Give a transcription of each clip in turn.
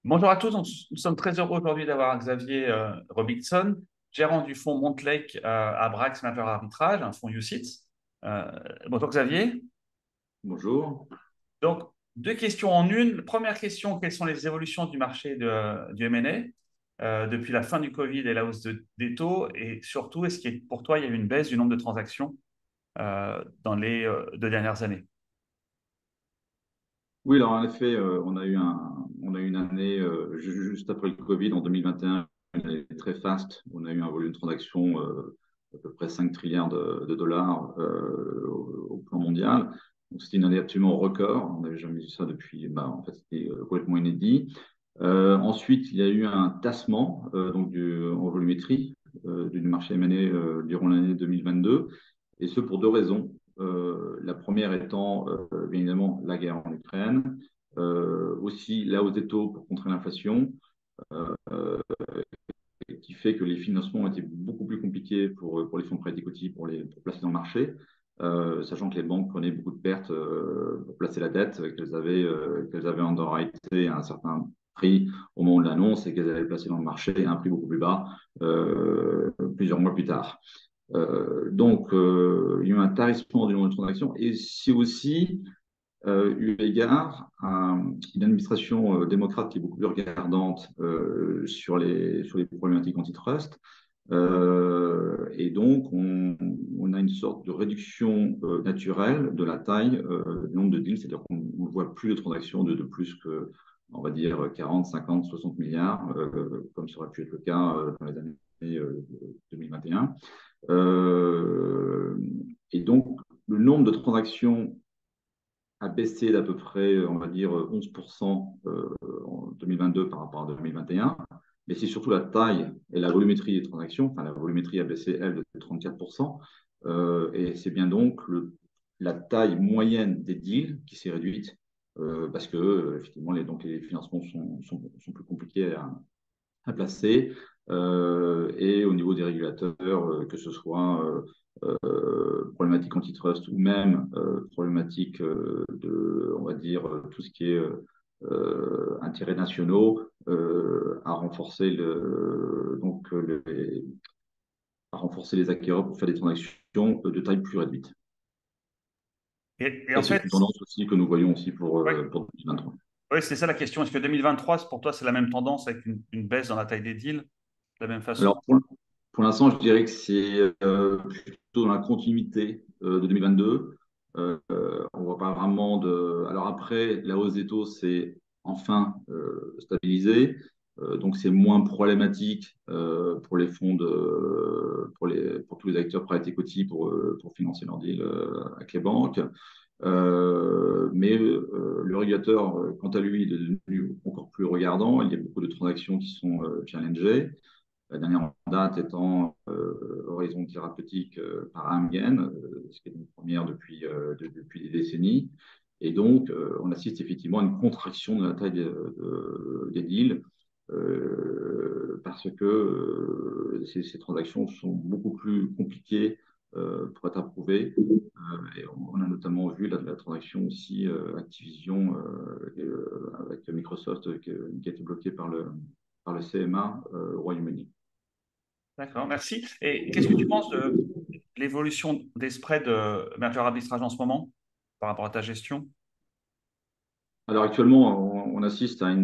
Bonjour à tous, nous sommes très heureux aujourd'hui d'avoir Xavier Robertson, gérant du fonds Montlake à Brax Major Arbitrage, un fonds UCITS. Euh, Bonjour Xavier. Bonjour. Donc, deux questions en une. Première question, quelles sont les évolutions du marché du M&A depuis la fin du Covid et la hausse des taux? Et surtout, est-ce que pour toi, il y a eu une baisse du nombre de transactions dans les 2 dernières années? Oui, alors en effet, on a eu une année juste après le Covid, en 2021, une année très faste. On a eu un volume de transactions à peu près 5 trilliards de dollars au plan mondial. Donc c'était une année absolument record. On n'avait jamais vu ça depuis. En fait, c'était complètement inédit. Ensuite, il y a eu un tassement en volumétrie du marché M&A durant l'année 2022, et ce pour deux raisons. La première étant bien évidemment la guerre en Ukraine, aussi la hausse des taux pour contrer l'inflation, euh, qui fait que les financements ont été beaucoup plus compliqués pour les fonds de private equity pour placer dans le marché, sachant que les banques prenaient beaucoup de pertes pour placer la dette qu'elles avaient underwrité à un certain prix au moment de l'annonce et qu'elles avaient placé dans le marché à un prix beaucoup plus bas plusieurs mois plus tard. Il y a eu un tarissement du nombre de transactions, et c'est aussi eu égard à une administration démocrate qui est beaucoup plus regardante sur les problématiques antitrust. On a une sorte de réduction naturelle de la taille du nombre de deals, c'est-à-dire qu'on ne voit plus de transactions de plus que, on va dire, 40, 50, 60 milliards, comme ça aurait pu être le cas dans les années 2021. Euh, et donc, le nombre de transactions a baissé d'à peu près, on va dire, 11% en 2022 par rapport à 2021. Mais c'est surtout la taille et la volumétrie des transactions. Enfin, la volumétrie a baissé, elle, de 34%. Et c'est bien donc la taille moyenne des deals qui s'est réduite parce que, effectivement, les financements sont plus compliqués à placer. Et au niveau des régulateurs, que ce soit problématique antitrust ou même problématique on va dire, tout ce qui est intérêts nationaux, à renforcer à renforcer les acquéreurs pour faire des transactions de taille plus réduite. Et Et en c'est fait, une tendance aussi que nous voyons aussi oui, pour 2023. ouais, c'est ça la question. Est-ce que 2023, pour toi, c'est la même tendance avec une baisse dans la taille des deals, de la même façon? Alors, pour l'instant, je dirais que c'est plutôt dans la continuité de 2022. On voit pas vraiment de. Alors après, la hausse des taux s'est enfin stabilisée. Donc, c'est moins problématique pour les fonds pour tous les acteurs private equity pour financer leurs deals avec les banques. Mais le régulateur, quant à lui, est devenu encore plus regardant. Il y a beaucoup de transactions qui sont challengées. La dernière en date étant Horizon Thérapeutique par Amgen, ce qui est une première depuis des décennies. Et donc, on assiste effectivement à une contraction de la taille des deals parce que ces transactions sont beaucoup plus compliquées pour être approuvées. Et on a notamment vu la transaction aussi Activision avec Microsoft qui a été bloquée par le CMA au Royaume-Uni. D'accord, merci. Et qu'est-ce que tu penses de l'évolution des spreads merger arbitrage en ce moment par rapport à ta gestion? Alors actuellement, on assiste à un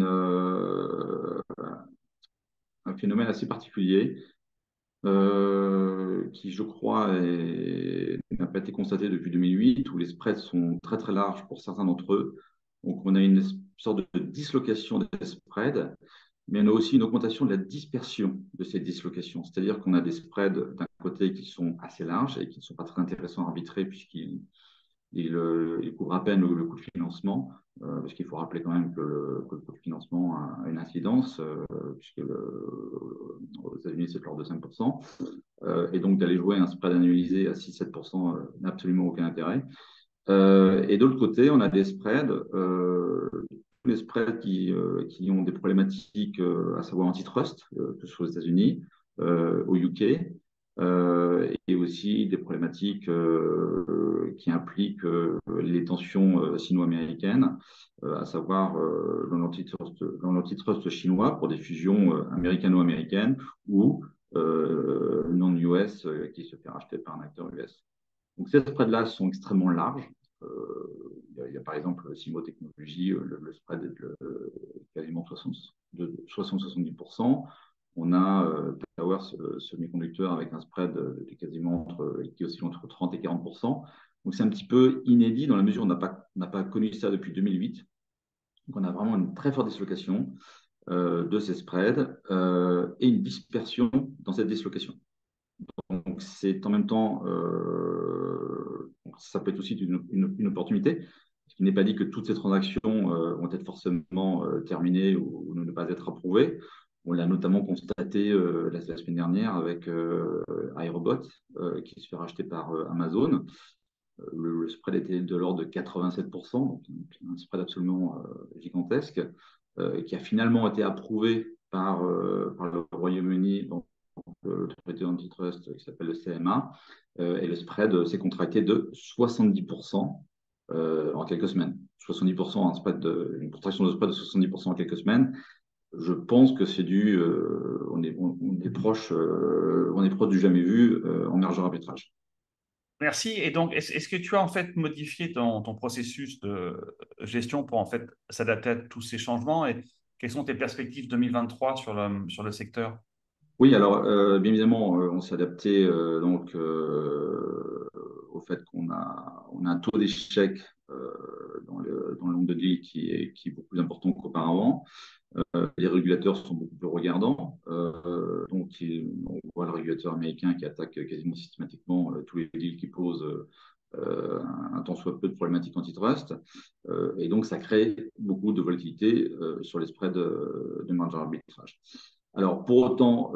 phénomène assez particulier qui, je crois, n'a pas été constaté depuis 2008, où les spreads sont très très larges pour certains d'entre eux. Donc on a une sorte de dislocation des spreads, mais on a aussi une augmentation de la dispersion de ces dislocations. C'est-à-dire qu'on a des spreads d'un côté qui sont assez larges et qui ne sont pas très intéressants à arbitrer puisqu'ils couvrent à peine le coût de financement, parce qu'il faut rappeler quand même que le coût de financement a une incidence, puisque aux États-Unis, c'est de l'ordre de 5%. Et donc, d'aller jouer un spread annualisé à 6-7% n'a absolument aucun intérêt. Et de l'autre côté, on a des spreads, les spreads qui ont des problématiques, à savoir antitrust, que ce soit aux États-Unis, au UK. et aussi des problématiques qui impliquent les tensions sino-américaines, à savoir dans l'antitrust chinois pour des fusions américano-américaines ou non-US qui se fait racheter par un acteur US. Donc ces spreads-là sont extrêmement larges. Il y a par exemple Simo Technologies, le spread est de quasiment 60-70%. On a Tower Semiconductor avec un spread qui oscille entre 30 et 40%. Donc c'est un petit peu inédit dans la mesure où on n'a pas connu ça depuis 2008. Donc on a vraiment une très forte dislocation de ces spreads et une dispersion dans cette dislocation. Donc, c'est en même temps, ça peut être aussi une opportunité, ce qui n'est pas dit que toutes ces transactions vont être forcément terminées ou ne pas être approuvées. On l'a notamment constaté la semaine dernière avec iRobot, qui se fait racheter par Amazon. Le spread était de l'ordre de 87%, donc un spread absolument gigantesque, qui a finalement été approuvé par le Royaume-Uni, l'autorité antitrust qui s'appelle le CMA, et le spread s'est contracté de 70% en quelques semaines. 70%, une contraction de spread de 70% en quelques semaines. Je pense que c'est on est on est proche du jamais vu en merger arbitrage. Merci. Et donc, est-ce que tu as en fait modifié ton processus de gestion pour en fait s'adapter à tous ces changements et quelles sont tes perspectives 2023 sur le secteur? Oui, alors bien évidemment, on s'est adapté au fait on a un taux d'échec dans le nombre de deals qui est beaucoup plus important qu'auparavant. Les régulateurs sont beaucoup plus regardants. On voit le régulateur américain qui attaque quasiment systématiquement tous les deals qui posent un tant soit peu de problématiques antitrust. Et donc, ça crée beaucoup de volatilité sur les spreads de marge arbitrage. Alors, pour autant,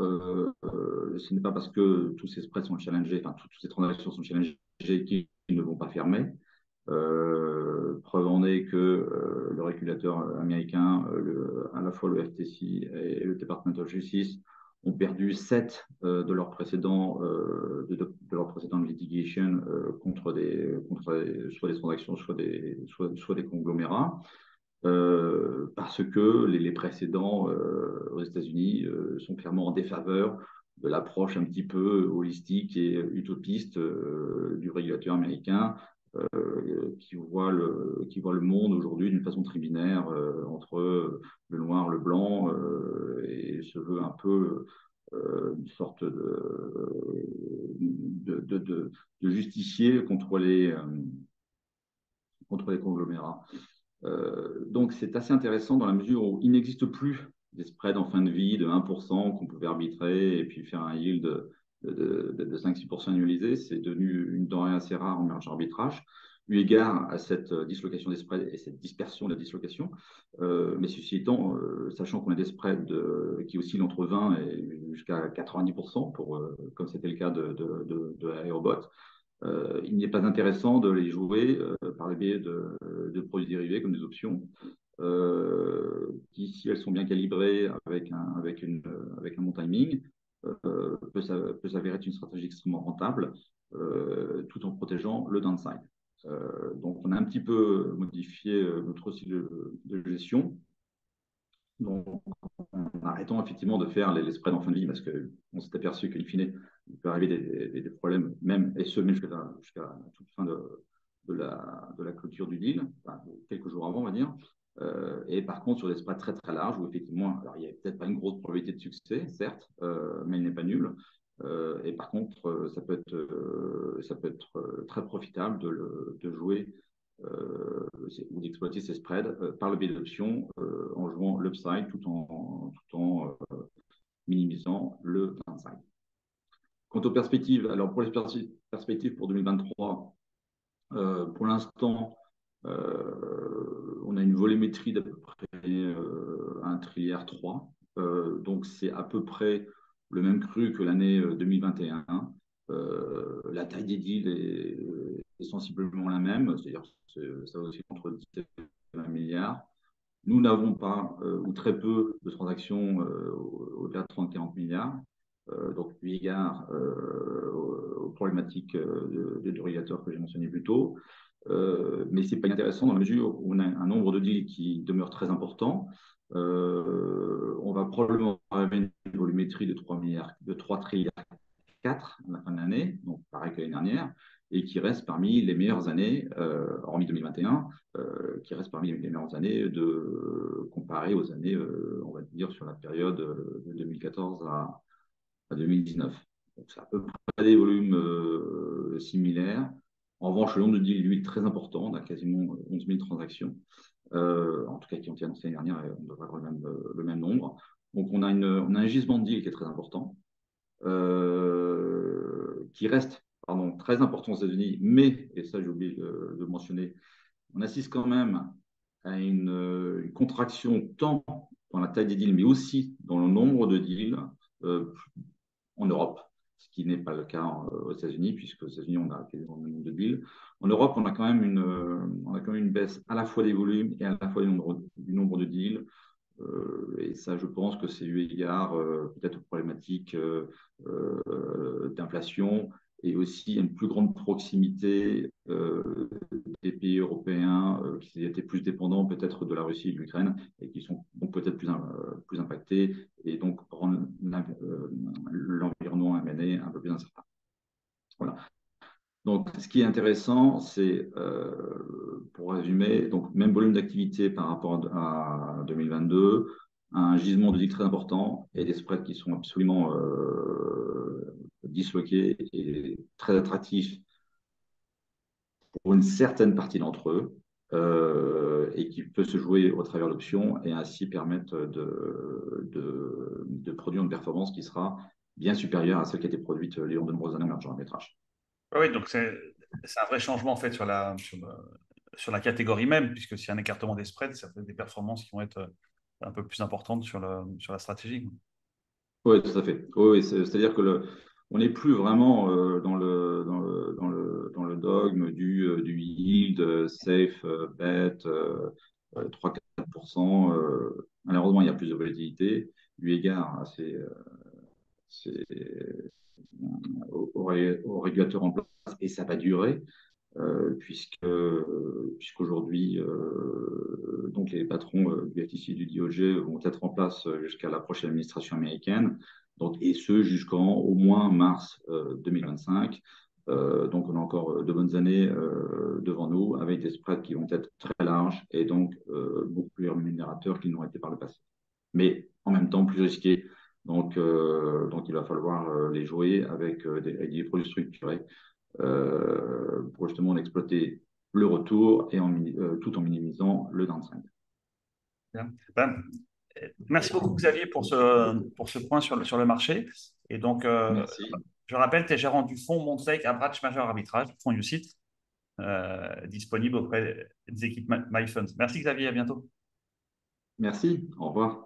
ce n'est pas parce que tous ces spreads sont challengés, enfin, toutes ces transactions sont challengées qu'ils ne vont pas fermer. Preuve en est que le régulateur américain, à la fois le FTC et le Department of Justice, ont perdu 7 de leur précédent litigation soit des transactions, soit des conglomérats, parce que les précédents aux États-Unis sont clairement en défaveur de l'approche un petit peu holistique et utopiste du régulateur américain qui voit le monde aujourd'hui d'une façon très binaire entre le noir, le blanc, et se veut un peu une sorte de justicier contre les conglomérats. Donc c'est assez intéressant dans la mesure où il n'existe plus des spreads en fin de vie de 1% qu'on pouvait arbitrer et puis faire un yield de 5-6% annualisé. C'est devenu une denrée assez rare en marge arbitrage, eu égard à cette dislocation des spreads et cette dispersion de la dislocation. Mais ceci étant, sachant qu'on a des spreads qui oscillent entre 20 et jusqu'à 90%, comme c'était le cas de Aerobot, il n'est pas intéressant de les jouer par le biais de produits dérivés comme des options, qui, si elles sont bien calibrées avec un bon timing, peut s'avérer être une stratégie extrêmement rentable, tout en protégeant le downside. Donc, on a un petit peu modifié notre style de gestion. Donc, en arrêtant effectivement de faire les spreads en fin de vie, parce qu'on s'est aperçu qu'in fine, il peut arriver des problèmes, même jusqu'à toute fin de la clôture du deal, enfin, quelques jours avant, on va dire. Et par contre, sur des spreads très très larges, où effectivement, alors il n'y a peut-être pas une grosse probabilité de succès, certes, mais il n'est pas nul. Et par contre, ça peut être très profitable de jouer ou d'exploiter ces spreads par le biais d'options en jouant l'upside tout en minimisant le downside. Quant aux perspectives, alors pour les perspectives pour 2023, pour l'instant, on a une volumétrie d'à peu près 1,3 trilliard. Donc c'est à peu près le même cru que l'année 2021. La taille des deals est sensiblement la même, c'est-à-dire ça aussi entre 17 et 20 milliards. Nous n'avons pas ou très peu de transactions au-delà de 30-40 milliards. donc eu égard aux problématiques du régulateur que j'ai mentionné plus tôt. Mais ce n'est pas inintéressant dans la mesure où on a un nombre de deals qui demeure très important. On va probablement avoir une volumétrie de 3 milliards, de 3 trilliards 4 à la fin de l'année, donc pareil que l'année dernière, et qui reste parmi les meilleures années, hormis 2021, qui reste parmi les meilleures années comparées aux années, on va dire, sur la période de 2014 à 2019. Donc, c'est à peu près des volumes similaires. En revanche, le nombre de deals, lui, est très important. On a quasiment 11 000 transactions, en tout cas qui ont été annoncées l'année dernière, et on devrait avoir le même nombre. Donc, on a un gisement de deals qui est très important, qui reste très important aux États-Unis, mais, et ça j'ai oublié de mentionner, on assiste quand même à une contraction tant dans la taille des deals, mais aussi dans le nombre de deals euh, en Europe, ce qui n'est pas le cas aux États-Unis, puisque aux États-Unis, on a quasiment le même nombre de deals. En Europe, on a quand même une baisse à la fois des volumes et à la fois du nombre de deals. Et ça, je pense que c'est eu égard peut-être aux problématiques d'inflation et aussi une plus grande proximité des pays européens qui étaient plus dépendants peut-être de la Russie et de l'Ukraine et qui sont donc peut-être plus impactés et donc rendent l'environnement M&A un peu plus incertain. Voilà. Donc, ce qui est intéressant, c'est, pour résumer, donc même volume d'activité par rapport à 2022, un gisement de deals très important et des spreads qui sont absolument disloqués et très attractifs pour une certaine partie d'entre eux, et qui peut se jouer au travers d'options et ainsi permettre de produire une performance qui sera bien supérieure à celle qui a été produite il y a de nombreuses années en merger arbitrage. Oui, donc c'est un vrai changement en fait sur la catégorie même, puisque s'il y a un écartement des spreads, ça fait des performances qui vont être un peu plus importantes sur la stratégie. Oui, tout à fait. Oui, oui, c'est-à-dire que on n'est plus vraiment dans le dogme du yield, safe, bet, 3-4%. Malheureusement, il y a plus de volatilité, eu égard à aux régulateurs en place, et ça va durer. Puisqu'aujourd'hui, donc les patrons du FTC et du DOJ vont être en place jusqu'à la prochaine administration américaine, donc, et ce jusqu'en au moins mars 2025. Donc, on a encore de bonnes années devant nous avec des spreads qui vont être très larges et donc beaucoup plus rémunérateurs qu'ils n'ont été par le passé. Mais en même temps, plus risqués. Donc il va falloir les jouer avec des produits structurés pour justement exploiter le retour et tout en minimisant le downside. Bien. Ben, merci beaucoup Xavier pour ce point sur le marché. Et donc, Merci. je rappelle, tu es gérant du fonds Montlake Average Major Arbitrage, fonds UCITS, disponible auprès des équipes MyFunds. Merci Xavier, à bientôt. Merci. Au revoir.